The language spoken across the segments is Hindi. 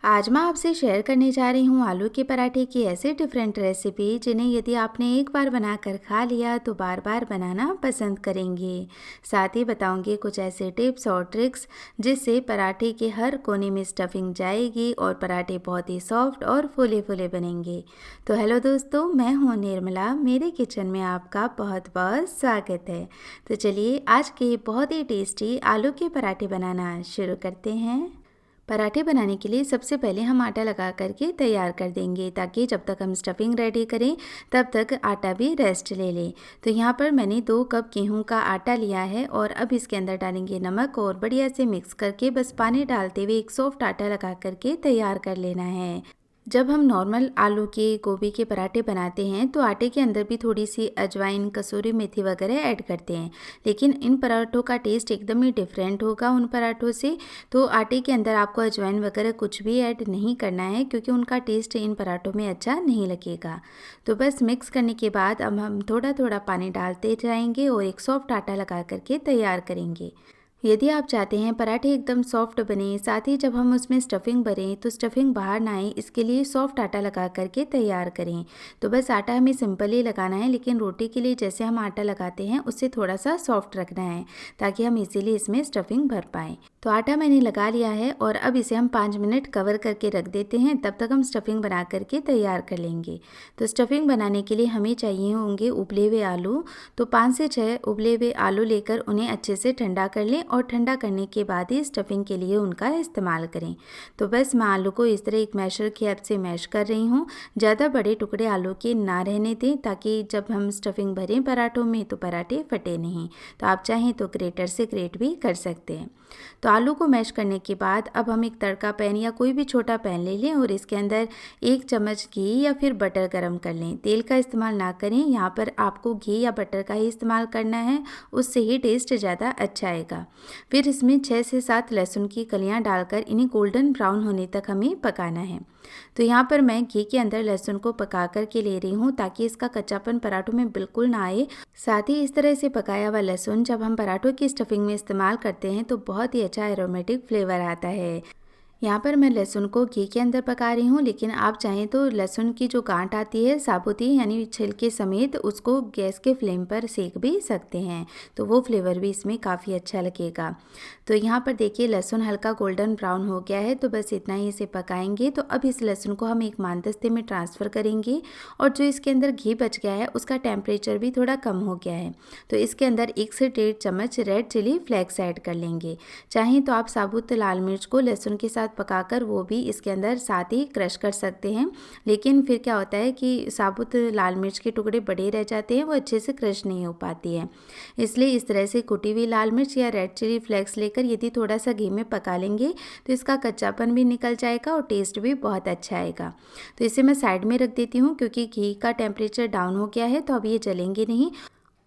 आज मैं आपसे शेयर करने जा रही हूँ आलू के पराठे की ऐसी डिफरेंट रेसिपी जिन्हें यदि आपने एक बार बनाकर खा लिया तो बार बार बनाना पसंद करेंगे। साथ ही बताऊंगी कुछ ऐसे टिप्स और ट्रिक्स जिससे पराठे के हर कोने में स्टफिंग जाएगी और पराठे बहुत ही सॉफ्ट और फूले फूले बनेंगे। तो हेलो दोस्तों, मैं हूँ निर्मला, मेरे किचन में आपका बहुत बहुत स्वागत है। तो चलिए आज के बहुत ही टेस्टी आलू के पराठे बनाना शुरू करते हैं। पराठे बनाने के लिए सबसे पहले हम आटा लगा करके तैयार कर देंगे ताकि जब तक हम स्टफिंग रेडी करें तब तक आटा भी रेस्ट ले ले। तो यहाँ पर मैंने 2 कप गेहूं का आटा लिया है और अब इसके अंदर डालेंगे नमक और बढ़िया से मिक्स करके बस पानी डालते हुए एक सॉफ्ट आटा लगा करके तैयार कर लेना है। जब हम नॉर्मल आलू के गोभी के पराठे बनाते हैं तो आटे के अंदर भी थोड़ी सी अजवाइन, कसूरी मेथी वगैरह ऐड करते हैं, लेकिन इन पराठों का टेस्ट एकदम ही डिफरेंट होगा उन पराठों से। तो आटे के अंदर आपको अजवाइन वगैरह कुछ भी ऐड नहीं करना है क्योंकि उनका टेस्ट इन पराठों में अच्छा नहीं लगेगा। तो बस मिक्स करने के बाद अब हम थोड़ा थोड़ा पानी डालते जाएंगे और एक सॉफ्ट आटा लगा करके तैयार करेंगे। यदि आप चाहते हैं पराठे एकदम सॉफ्ट बने, साथ ही जब हम उसमें स्टफिंग भरें तो स्टफिंग बाहर ना आए, इसके लिए सॉफ्ट आटा लगा करके तैयार करें। तो बस आटा हमें सिंपल ही लगाना है, लेकिन रोटी के लिए जैसे हम आटा लगाते हैं उससे थोड़ा सा सॉफ्ट रखना है ताकि हम इजीली इसमें स्टफिंग भर पाएँ। तो आटा मैंने लगा लिया है और अब इसे हम 5 मिनट कवर करके रख देते हैं, तब तक हम स्टफिंग बना करके तैयार कर लेंगे। तो स्टफिंग बनाने के लिए हमें चाहिए होंगे उबले हुए आलू। तो 5 से 6 उबले हुए आलू लेकर उन्हें अच्छे से ठंडा कर लें और ठंडा करने के बाद ही स्टफिंग के लिए उनका इस्तेमाल करें। तो बस मैं आलू को इस तरह एक मैशर की हेल्प से मैश कर रही हूँ। ज़्यादा बड़े टुकड़े आलू के ना रहने दें ताकि जब हम स्टफिंग भरें पराठों में तो पराठे फटे नहीं। तो आप चाहें तो ग्रेटर से ग्रेट भी कर सकते हैं। तो आलू को मैश करने के बाद अब हम एक तड़का पैन या कोई भी छोटा पैन ले लें और इसके अंदर 1 चम्मच घी या फिर बटर गरम कर लें। तेल का इस्तेमाल ना करें, यहाँ पर आपको घी या बटर का ही इस्तेमाल करना है, उससे ही टेस्ट ज़्यादा अच्छा आएगा। फिर इसमें 6 से 7 लहसुन की कलियां डालकर इन्हें गोल्डन ब्राउन होने तक हमें पकाना है। तो यहाँ पर मैं घी के अंदर लहसुन को पका कर के ले रही हूँ ताकि इसका कच्चापन पराठों में बिल्कुल ना आए। साथ ही इस तरह से पकाया हुआ लहसुन जब हम पराठों की स्टफिंग में इस्तेमाल करते हैं तो बहुत ही अच्छा एरोमेटिक फ्लेवर आता है। यहाँ पर मैं लहसुन को घी के अंदर पका रही हूँ, लेकिन आप चाहें तो लहसुन की जो गांठ आती है साबुती यानी छिलके समेत उसको गैस के फ्लेम पर सेक भी सकते हैं, तो वो फ्लेवर भी इसमें काफ़ी अच्छा लगेगा। तो यहाँ पर देखिए लहसुन हल्का गोल्डन ब्राउन हो गया है, तो बस इतना ही इसे पकाएंगे। तो अब इस लहसुन को हम एक मानदस्ते में ट्रांसफ़र करेंगे और जो इसके अंदर घी बच गया है उसका टेम्परेचर भी थोड़ा कम हो गया है, तो इसके अंदर 1 से 1.5 चम्मच रेड चिली फ्लेक्स ऐड कर लेंगे। चाहें तो आप साबुत लाल मिर्च को लहसुन के साथ पकाकर वो भी इसके अंदर साथ ही क्रश कर सकते हैं, लेकिन फिर क्या होता है कि साबुत लाल मिर्च के टुकड़े बड़े रह जाते हैं, वो अच्छे से क्रश नहीं हो पाती है। इसलिए इस तरह से कुटी हुई लाल मिर्च या रेड चिली फ्लेक्स लेकर यदि थोड़ा सा घी में पका लेंगे तो इसका कच्चापन भी निकल जाएगा और टेस्ट भी बहुत अच्छा आएगा। तो इसे मैं साइड में रख देती हूँ क्योंकि घी का टेम्परेचर डाउन हो गया है, तो अब ये जलेंगे नहीं।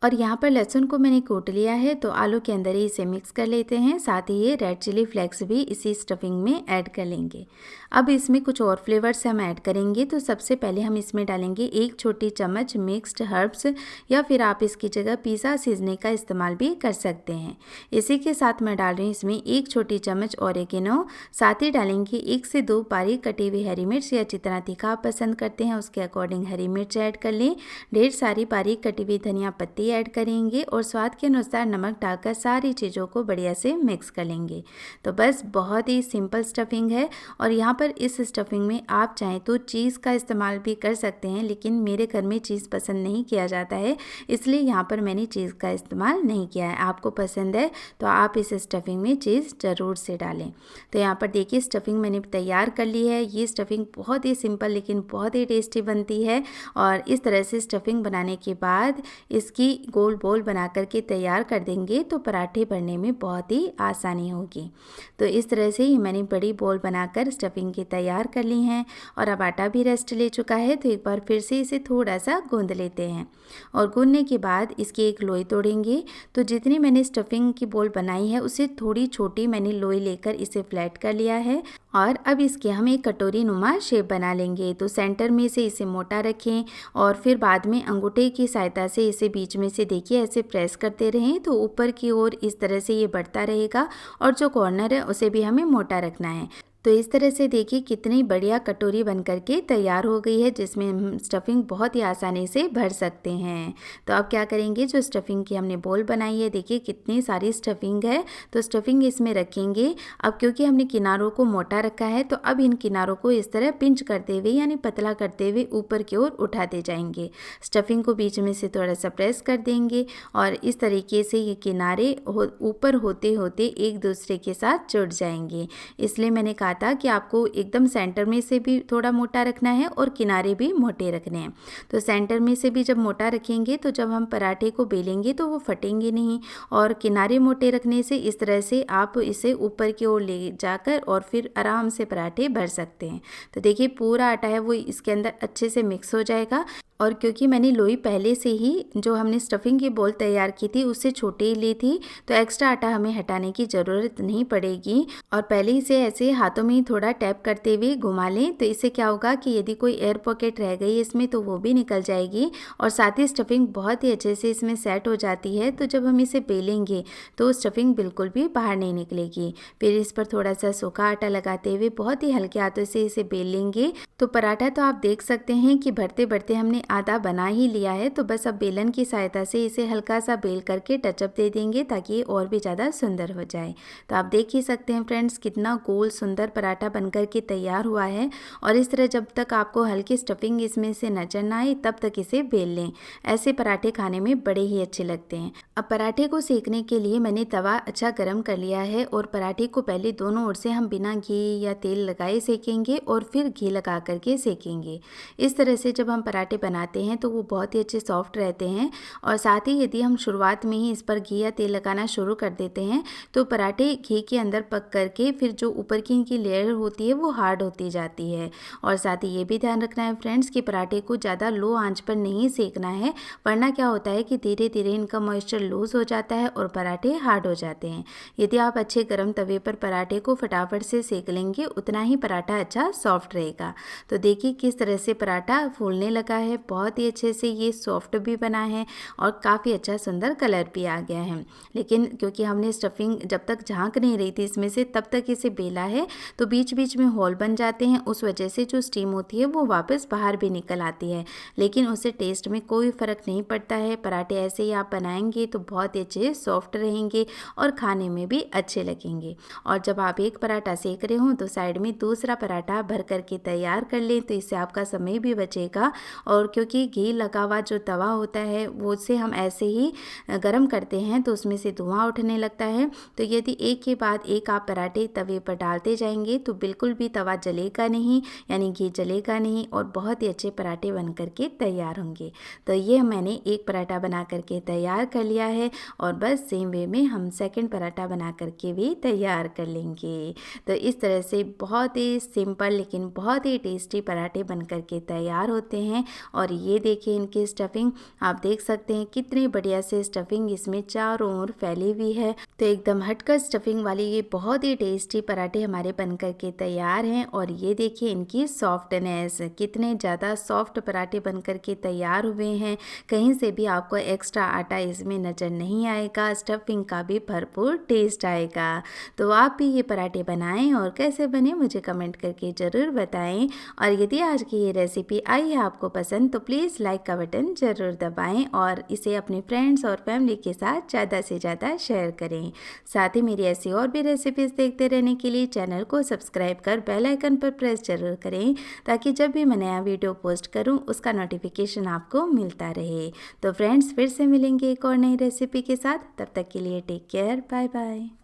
और यहाँ पर लहसुन को मैंने कूट लिया है, तो आलू के अंदर ही इसे मिक्स कर लेते हैं। साथ ही ये रेड चिली फ्लेक्स भी इसी स्टफिंग में ऐड कर लेंगे। अब इसमें कुछ और फ्लेवर्स हम ऐड करेंगे। तो सबसे पहले हम इसमें डालेंगे 1 छोटी चम्मच मिक्स्ड हर्ब्स, या फिर आप इसकी जगह पिज़्ज़ा सीजने का इस्तेमाल भी कर सकते हैं। इसी के साथ मैं डाल रही हूँ इसमें 1 छोटी चम्मच ऑरिगेनो। साथ ही डालेंगे 1 से 2 बारीक कटी हुई हरी मिर्च, या जितना तीखा आप पसंद करते हैं उसके अकॉर्डिंग हरी मिर्च ऐड कर लें। ढेर सारी बारीक कटी हुई धनिया पत्ती ऐड करेंगे और स्वाद के अनुसार नमक डालकर सारी चीज़ों को बढ़िया से मिक्स कर लेंगे। तो बस बहुत ही सिंपल स्टफिंग है। और यहाँ पर इस स्टफिंग में आप चाहें तो चीज़ का इस्तेमाल भी कर सकते हैं, लेकिन मेरे घर में चीज़ पसंद नहीं किया जाता है, इसलिए यहाँ पर मैंने चीज़ का इस्तेमाल नहीं किया है। आपको पसंद है तो आप इस स्टफिंग में चीज़ ज़रूर से डालें। तो यहाँ पर देखिए स्टफिंग मैंने तैयार कर ली है। ये स्टफिंग बहुत ही सिंपल लेकिन बहुत ही टेस्टी बनती है। और इस तरह से स्टफिंग बनाने के बाद इसकी गोल बॉल बना करके तैयार कर देंगे तो पराठे भरने में बहुत ही आसानी होगी। तो इस तरह से ये मैंने बड़ी बॉल बनाकर स्टफिंग की तैयार कर ली हैं। और अब आटा भी रेस्ट ले चुका है, तो एक बार फिर से इसे थोड़ा सा गूंद लेते हैं। और गूंदने के बाद इसकी एक लोई तोड़ेंगे। तो जितनी मैंने स्टफिंग की बॉल बनाई है उससे थोड़ी छोटी मैंने लोई लेकर इसे फ्लैट कर लिया है। और अब इसके हम एक कटोरी नुमा शेप बना लेंगे। तो सेंटर में से इसे मोटा रखें और फिर बाद में अंगूठे की सहायता से इसे बीच में से देखिए ऐसे प्रेस करते रहें, तो ऊपर की ओर इस तरह से ये बढ़ता रहेगा और जो कॉर्नर है उसे भी हमें मोटा रखना है। तो इस तरह से देखिए कितनी बढ़िया कटोरी बन करके तैयार हो गई है, जिसमें हम स्टफिंग बहुत ही आसानी से भर सकते हैं। तो अब क्या करेंगे, जो स्टफिंग की हमने बोल बनाई है, देखिए कितनी सारी स्टफिंग है, तो स्टफिंग इसमें रखेंगे। अब क्योंकि हमने किनारों को मोटा रखा है, तो अब इन किनारों को इस तरह पिंच करते हुए यानी पतला करते हुए ऊपर की ओर उठाते जाएंगे। स्टफिंग को बीच में से थोड़ा सा प्रेस कर देंगे और इस तरीके से ये किनारे ऊपर होते होते एक दूसरे के साथ जुड़ जाएंगे। इसलिए मैंने कहा था कि आपको एकदम सेंटर में से भी थोड़ा मोटा रखना है और किनारे भी मोटे रखने हैं। तो सेंटर में से भी जब मोटा रखेंगे तो जब हम पराठे को बेलेंगे तो वो फटेंगे नहीं, और किनारे मोटे रखने से इस तरह से आप इसे ऊपर की ओर ले जाकर और फिर आराम से पराठे भर सकते हैं। तो देखिए पूरा आटा है वो इसके अंदर अच्छे से मिक्स हो जाएगा, और क्योंकि मैंने लोई पहले से ही जो हमने स्टफिंग की बॉल तैयार की थी उससे छोटी ही ली थी, तो एक्स्ट्रा आटा हमें हटाने की ज़रूरत नहीं पड़ेगी। और पहले ही से ऐसे हाथों में थोड़ा टैप करते हुए घुमा लें, तो इससे क्या होगा कि यदि कोई एयर पॉकेट रह गई इसमें तो वो भी निकल जाएगी, और साथ ही स्टफिंग बहुत ही अच्छे से इसमें सेट हो जाती है। तो जब हम इसे बेलेंगे तो स्टफिंग बिल्कुल भी बाहर नहीं निकलेगी। फिर इस पर थोड़ा सा सूखा आटा लगाते हुए बहुत ही हल्के हाथों से इसे बेल लेंगे। तो पराठा तो आप देख सकते हैं कि भरते भरते हमने आधा बना ही लिया है, तो बस अब बेलन की सहायता से इसे हल्का सा बेल करके टचअप दे देंगे ताकि ये और भी ज़्यादा सुंदर हो जाए। तो आप देख ही सकते हैं फ्रेंड्स कितना गोल सुंदर पराठा बनकर के तैयार हुआ है। और इस तरह जब तक आपको हल्की स्टफिंग इसमें से नजर ना आए तब तक इसे बेल लें। ऐसे पराठे खाने में बड़े ही अच्छे लगते हैं। अब पराठे को सेकने के लिए मैंने तवा अच्छा गर्म कर लिया है, और पराठे को पहले दोनों ओर से हम बिना घी या तेल लगाए सेकेंगे और फिर घी लगा करके सेकेंगे। इस तरह से जब हम पराठे बनाते हैं तो वो बहुत ही अच्छे सॉफ्ट रहते हैं। और साथ ही यदि हम शुरुआत में ही इस पर घी या तेल लगाना शुरू कर देते हैं तो पराठे घी के अंदर पक करके फिर जो ऊपर की इनकी लेयर होती है वो हार्ड होती जाती है। और साथ ही ये भी ध्यान रखना है फ्रेंड्स कि पराठे को ज़्यादा लो आंच पर नहीं सेकना है, वरना क्या होता है कि धीरे धीरे इनका मॉइस्चर लूज़ हो जाता है और पराठे हार्ड हो जाते हैं। यदि आप अच्छे गर्म तवे पर पराठे को फटाफट से सेक लेंगे उतना ही पराठा अच्छा सॉफ्ट रहेगा। तो देखिए किस तरह से पराठा फूलने लगा है, बहुत ही अच्छे से ये सॉफ्ट भी बना है और काफ़ी अच्छा सुंदर कलर भी आ गया है। लेकिन क्योंकि हमने स्टफिंग जब तक झांक नहीं रही थी इसमें से तब तक इसे बेला है, तो बीच बीच में होल बन जाते हैं, उस वजह से जो स्टीम होती है वो वापस बाहर भी निकल आती है। लेकिन उससे टेस्ट में कोई फ़र्क नहीं पड़ता है। पराठे ऐसे ही आप बनाएंगे तो बहुत ही अच्छे सॉफ्ट रहेंगे और खाने में भी अच्छे लगेंगे। और जब आप एक पराठा सेक रहे हो तो साइड में दूसरा पराठा भर करके तैयार कर लें, तो इससे आपका समय भी बचेगा। और क्योंकि घी लगा हुआ जो तवा होता है वो से हम ऐसे ही गर्म करते हैं तो उसमें से धुआं उठने लगता है। तो यदि एक के बाद एक आप पराठे तवे पर डालते जाएंगे तो बिल्कुल भी तवा जलेगा नहीं, यानी घी जलेगा नहीं, और बहुत ही अच्छे पराठे बन करके तैयार होंगे। तो ये मैंने एक पराठा बना करके तैयार कर लिया है, और बस सेम वे में हम सेकंड पराठा बना करके भी तैयार कर लेंगे। तो इस तरह से बहुत ही सिंपल लेकिन बहुत ही टेस्टी पराठे बन करके तैयार होते हैं। और ये देखिए इनकी स्टफिंग आप देख सकते हैं कितनी बढ़िया से स्टफिंग इसमें चारों ओर फैली हुई है। तो एकदम हटकर स्टफिंग वाली ये बहुत ही टेस्टी पराठे हमारे बन करके तैयार हैं। और ये देखिए इनकी सॉफ्टनेस, कितने ज़्यादा सॉफ्ट पराठे बन करके तैयार हुए हैं। कहीं से भी आपको एक्स्ट्रा आटा इसमें नज़र नहीं आएगा, स्टफिंग का भी भरपूर टेस्ट आएगा। तो आप भी ये पराठे बनाएं और कैसे बने मुझे कमेंट करके ज़रूर बताएं। और यदि आज की ये रेसिपी आई है आपको पसंद तो प्लीज़ लाइक का बटन ज़रूर दबाएं और इसे अपने फ्रेंड्स और फैमिली के साथ ज़्यादा से ज़्यादा शेयर करें। साथ ही मेरी ऐसी और भी रेसिपीज़ देखते रहने के लिए चैनल को सब्सक्राइब कर बेल आइकन पर प्रेस ज़रूर करें, ताकि जब भी मैं नया वीडियो पोस्ट करूं उसका नोटिफिकेशन आपको मिलता रहे। तो फ्रेंड्स फिर से मिलेंगे एक और नई रेसिपी के साथ, तब तक के लिए टेक केयर, बाय बाय।